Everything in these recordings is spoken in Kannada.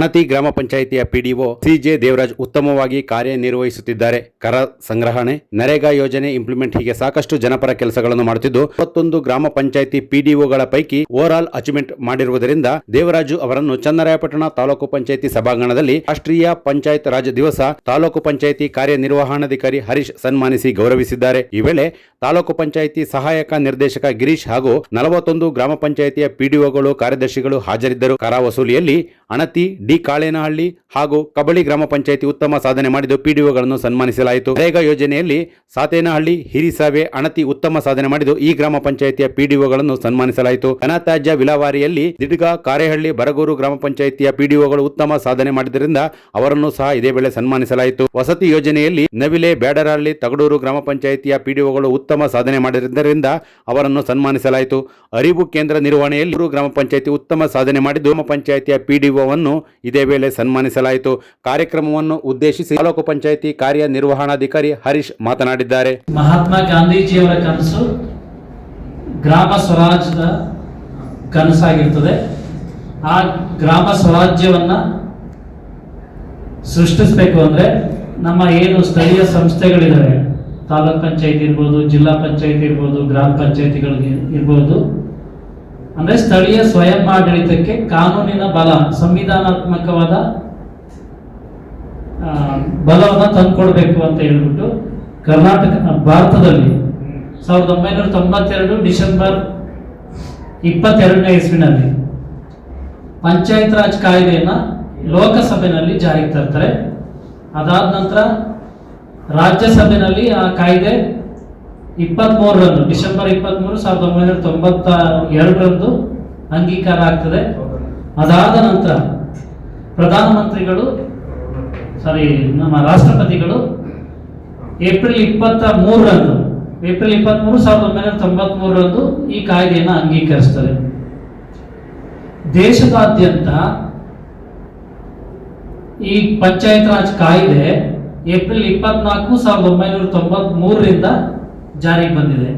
ಅಣತಿ ಗ್ರಾಮ ಪಂಚಾಯಿತಿಯ ಪಿಡಿಒ ಸಿಜೆ ದೇವರಾಜ್ ಉತ್ತಮವಾಗಿ ಕಾರ್ಯನಿರ್ವಹಿಸುತ್ತಿದ್ದಾರೆ. ಕರ ಸಂಗ್ರಹಣೆ, ನರೇಗಾ ಯೋಜನೆ ಇಂಪ್ಲಿಮೆಂಟ್ ಹೀಗೆ ಸಾಕಷ್ಟು ಜನಪರ ಕೆಲಸಗಳನ್ನು ಮಾಡುತ್ತಿದ್ದು 21 ಗ್ರಾಮ ಪಂಚಾಯಿತಿ ಪಿಡಿಒಗಳ ಪೈಕಿ ಓವರ್ ಅಚೀವ್ಮೆಂಟ್ ಮಾಡಿರುವುದರಿಂದ ದೇವರಾಜು ಅವರನ್ನು ಚನ್ನರಾಯಪಟ್ಟಣ ತಾಲೂಕು ಪಂಚಾಯಿತಿ ಸಭಾಂಗಣದಲ್ಲಿ ರಾಷ್ಟ್ರೀಯ ಪಂಚಾಯತ್ ರಾಜ್ ದಿವಸ ತಾಲೂಕು ಪಂಚಾಯಿತಿ ಕಾರ್ಯನಿರ್ವಹಣಾಧಿಕಾರಿ ಹರೀಶ್ ಸನ್ಮಾನಿಸಿ ಗೌರವಿಸಿದ್ದಾರೆ. ಈ ವೇಳೆ ತಾಲೂಕು ಪಂಚಾಯಿತಿ ಸಹಾಯಕ ನಿರ್ದೇಶಕ ಗಿರೀಶ್ ಹಾಗೂ 41 ಗ್ರಾಮ ಪಂಚಾಯಿತಿಯ ಪಿಡಿಒಗಳು ಕಾರ್ಯದರ್ಶಿಗಳು ಹಾಜರಿದ್ದರು. ಕರ ವಸೂಲಿಯಲ್ಲಿ ಅಣತಿ, ಡಿ ಕಾಳೇನಹಳ್ಳಿ ಹಾಗೂ ಕಬಳಿ ಗ್ರಾಮ ಪಂಚಾಯಿತಿ ಉತ್ತಮ ಸಾಧನೆ ಮಾಡಿದ್ದು ಪಿಡಿಒಗಳನ್ನು ಸನ್ಮಾನಿಸಲಾಯಿತು. ನರೇಗಾ ಯೋಜನೆಯಲ್ಲಿ ಸಾತೇನಹಳ್ಳಿ, ಹಿರಿಸಾವೆ, ಅಣತಿ ಉತ್ತಮ ಸಾಧನೆ ಮಾಡಿದ್ದು ಈ ಗ್ರಾಮ ಪಂಚಾಯಿತಿಯ ಪಿಡಿಒಗಳನ್ನು ಸನ್ಮಾನಿಸಲಾಯಿತು. ಘನತ್ಯಾಜ್ಯ ವಿಲೇವಾರಿಯಲ್ಲಿ ದಿಡ್ಗ, ಕಾರೇಹಳ್ಳಿ, ಬರಗೂರು ಗ್ರಾಮ ಪಂಚಾಯಿತಿಯ ಪಿಡಿಒಗಳು ಉತ್ತಮ ಸಾಧನೆ ಮಾಡಿದ್ದರಿಂದ ಅವರನ್ನು ಸಹ ಇದೇ ವೇಳೆ ಸನ್ಮಾನಿಸಲಾಯಿತು. ವಸತಿ ಯೋಜನೆಯಲ್ಲಿ ನವಿಲೆ, ಬ್ಯಾಡರಹಳ್ಳಿ, ತಗಡೂರು ಗ್ರಾಮ ಪಂಚಾಯಿತಿಯ ಪಿಡಿಒಗಳು ಉತ್ತಮ ಸಾಧನೆ ಮಾಡಿದ್ದರಿಂದ ಅವರನ್ನು ಸನ್ಮಾನಿಸಲಾಯಿತು. ಅರಿವು ಕೇಂದ್ರ ನಿರ್ವಹಣೆಯಲ್ಲಿ ಗ್ರಾಮ ಪಂಚಾಯಿತಿ ಉತ್ತಮ ಸಾಧನೆ ಮಾಡಿದ್ದು ಗ್ರಾಮ ಪಂಚಾಯಿತಿಯ ಪಿಡಿಒವನ್ನು ಇದೇ ವೇಳೆ ಸನ್ಮಾನಿಸಲಾಯಿತು. ಕಾರ್ಯಕ್ರಮವನ್ನು ಉದ್ದೇಶಿಸಿ ತಾಲೂಕು ಪಂಚಾಯಿತಿ ಕಾರ್ಯನಿರ್ವಹಣಾಧಿಕಾರಿ ಹರೀಶ್ ಮಾತನಾಡಿದ್ದಾರೆ. ಮಹಾತ್ಮ ಗಾಂಧೀಜಿಯವರ ಕನಸು ಗ್ರಾಮ ಸ್ವರಾಜ್ಯದ ಕನಸಾಗಿರ್ತದೆ. ಆ ಗ್ರಾಮ ಸ್ವರಾಜ್ಯವನ್ನ ಸೃಷ್ಟಿಸಬೇಕು ಅಂದ್ರೆ ನಮ್ಮ ಏನು ಸ್ಥಳೀಯ ಸಂಸ್ಥೆಗಳಿದ್ದಾವೆ, ತಾಲೂಕ್ ಪಂಚಾಯತ್ ಇರ್ಬೋದು, ಜಿಲ್ಲಾ ಪಂಚಾಯತ್ ಇರ್ಬೋದು, ಗ್ರಾಮ ಪಂಚಾಯತಿಗಳಿಗೆ ಇರ್ಬೋದು, ಅಂದ್ರೆ ಸ್ಥಳೀಯ ಸ್ವಯಂ ಆಡಳಿತಕ್ಕೆ ಕಾನೂನಿನ ಬಲ, ಸಂವಿಧಾನಾತ್ಮಕವಾದ ಬಲವನ್ನು ತಂದುಕೊಡ್ಬೇಕು ಅಂತ ಹೇಳ್ಬಿಟ್ಟು ಭಾರತದಲ್ಲಿ 1992 ಡಿಸೆಂಬರ್ 22ನೇ ಇಸ್ವಿನಲ್ಲಿ ಪಂಚಾಯತ್ ರಾಜ್ ಕಾಯ್ದೆಯನ್ನ ಲೋಕಸಭೆಯಲ್ಲಿ ಜಾರಿಗೆ ತರ್ತಾರೆ. ಅದಾದ ನಂತರ ರಾಜ್ಯಸಭೆಯಲ್ಲಿ ಆ ಕಾಯ್ದೆ 23ರಂದು ಡಿಸೆಂಬರ್ 23, 1992ರಂದು ಅಂಗೀಕಾರ ಆಗ್ತದೆ. ಅದಾದ ನಂತರ ನಮ್ಮ ರಾಷ್ಟ್ರಪತಿಗಳು ಏಪ್ರಿಲ್ 23, 1993ರಂದು ಈ ಕಾಯ್ದೆಯನ್ನು ಅಂಗೀಕರಿಸ್ತಾರೆ. ದೇಶದಾದ್ಯಂತ ಈ ಪಂಚಾಯತ್ ರಾಜ್ ಕಾಯ್ದೆ ಏಪ್ರಿಲ್ 24, 1993ರಿಂದ ಜಾರಿಗೆ ಬಂದಿದೆ.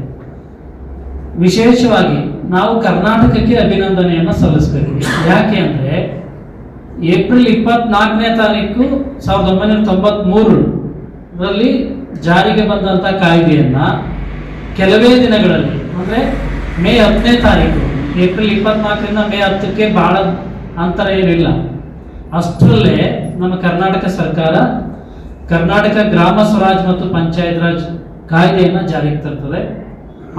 ವಿಶೇಷವಾಗಿ ನಾವು ಕರ್ನಾಟಕಕ್ಕೆ ಅಭಿನಂದನೆಯನ್ನು ಸಲ್ಲಿಸಬೇಕು. ಯಾಕೆ ಅಂದ್ರೆ ಏಪ್ರಿಲ್ 24ನೇ ತಾರೀಕು 1993ರಲ್ಲಿ ಜಾರಿಗೆ ಬಂದಂತ ಕಾಯ್ದೆಯನ್ನ ಕೆಲವೇ ದಿನಗಳಲ್ಲಿ ಅಂದ್ರೆ ಮೇ 10ನೇ ತಾರೀಕು, ಏಪ್ರಿಲ್ 24ರಿಂದ ಮೇ 10ಕ್ಕೆ ಬಹಳ ಅಂತರ ಏನಿಲ್ಲ, ಅಷ್ಟರಲ್ಲೇ ನಮ್ಮ ಕರ್ನಾಟಕ ಸರ್ಕಾರ ಕರ್ನಾಟಕ ಗ್ರಾಮ ಸ್ವರಾಜ್ ಮತ್ತು ಪಂಚಾಯತ್ ರಾಜ್ ಕಾಯ್ದೆಯನ್ನು ಜಾರಿಗೆ ತರ್ತದೆ.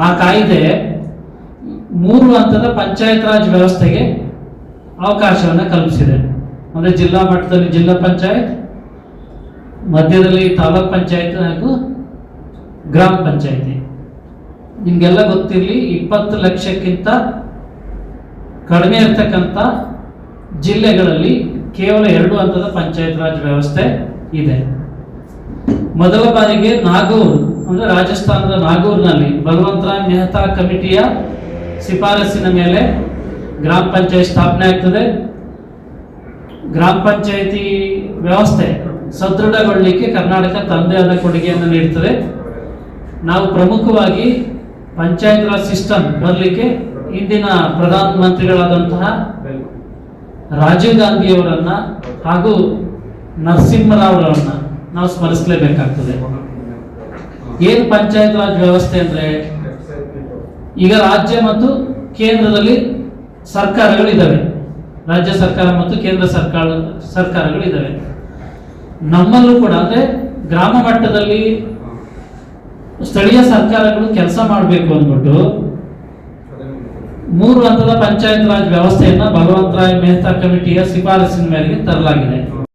ಆ ಕಾಯ್ದೆ 3 ಹಂತದ ಪಂಚಾಯತ್ ರಾಜ್ ವ್ಯವಸ್ಥೆಗೆ ಅವಕಾಶವನ್ನು ಕಲ್ಪಿಸಿದೆ. ಅಂದ್ರೆ ಜಿಲ್ಲಾ ಮಟ್ಟದಲ್ಲಿ ಜಿಲ್ಲಾ ಪಂಚಾಯತ್, ಮಧ್ಯದಲ್ಲಿ ತಾಲೂಕ್ ಪಂಚಾಯತ್ ಹಾಗೂ ಗ್ರಾಮ ಪಂಚಾಯತಿ. ನಿಮ್ಗೆಲ್ಲ ಗೊತ್ತಿರಲಿ, 20 ಲಕ್ಷಕ್ಕಿಂತ ಕಡಿಮೆ ಇರ್ತಕ್ಕಂಥ ಜಿಲ್ಲೆಗಳಲ್ಲಿ ಕೇವಲ 2 ಹಂತದ ಪಂಚಾಯತ್ ರಾಜ್ ವ್ಯವಸ್ಥೆ ಇದೆ. ಮೊದಲ ಬಾರಿಗೆ ನಾಗೂರ್ ಅಂದ್ರೆ ರಾಜಸ್ಥಾನದ ನಾಗೂರ್ನಲ್ಲಿ ಭಗವಂತರಾಯ್ ಮೆಹ್ತಾ ಕಮಿಟಿಯ ಶಿಫಾರಸಿನ ಮೇಲೆ ಗ್ರಾಮ ಪಂಚಾಯತ್ ಸ್ಥಾಪನೆ ಆಗ್ತದೆ. ಗ್ರಾಮ ಪಂಚಾಯತಿ ವ್ಯವಸ್ಥೆ ಸದೃಢಗೊಳ್ಳಲಿಕ್ಕೆ ಕರ್ನಾಟಕ ತನ್ನದೇ ಆದ ಕೊಡುಗೆಯನ್ನು ನೀಡುತ್ತದೆ. ನಾವು ಪ್ರಮುಖವಾಗಿ ಪಂಚಾಯತ್ ರಾಜ್ ಸಿಸ್ಟಮ್ ಬರಲಿಕ್ಕೆ ಇಂದಿನ ಪ್ರಧಾನ ಮಂತ್ರಿಗಳಾದಂತಹ ರಾಜೀವ್ ಗಾಂಧಿಯವರನ್ನ ಹಾಗೂ ನರಸಿಂಹರಾವ್ ಅವರನ್ನ ನಾವು ಸ್ಮರಿಸಲೇಬೇಕಾಗ್ತದೆ. ಏನು ಪಂಚಾಯತ್ ರಾಜ್ ವ್ಯವಸ್ಥೆ ಅಂದ್ರೆ, ಈಗ ರಾಜ್ಯ ಮತ್ತು ಕೇಂದ್ರದಲ್ಲಿ ಸರ್ಕಾರಗಳಿದ್ದಾವೆ, ರಾಜ್ಯ ಸರ್ಕಾರ ಮತ್ತು ಕೇಂದ್ರ ಸರ್ಕಾರಗಳಿದ್ದಾವೆ. ನಮ್ಮಲ್ಲೂ ಕೂಡ ಅಂದ್ರೆ ಗ್ರಾಮ ಮಟ್ಟದಲ್ಲಿ ಸ್ಥಳೀಯ ಸರ್ಕಾರಗಳು ಕೆಲಸ ಮಾಡಬೇಕು ಅಂದ್ಬಿಟ್ಟು 3 ಹಂತದ ಪಂಚಾಯತ್ ರಾಜ್ ವ್ಯವಸ್ಥೆಯನ್ನ ಭಗವಂತರಾಯ್ ಮೆಹ್ತಾ ಕಮಿಟಿಯ ಶಿಫಾರಸಿನ ಮೇರೆಗೆ ತರಲಾಗಿದೆ.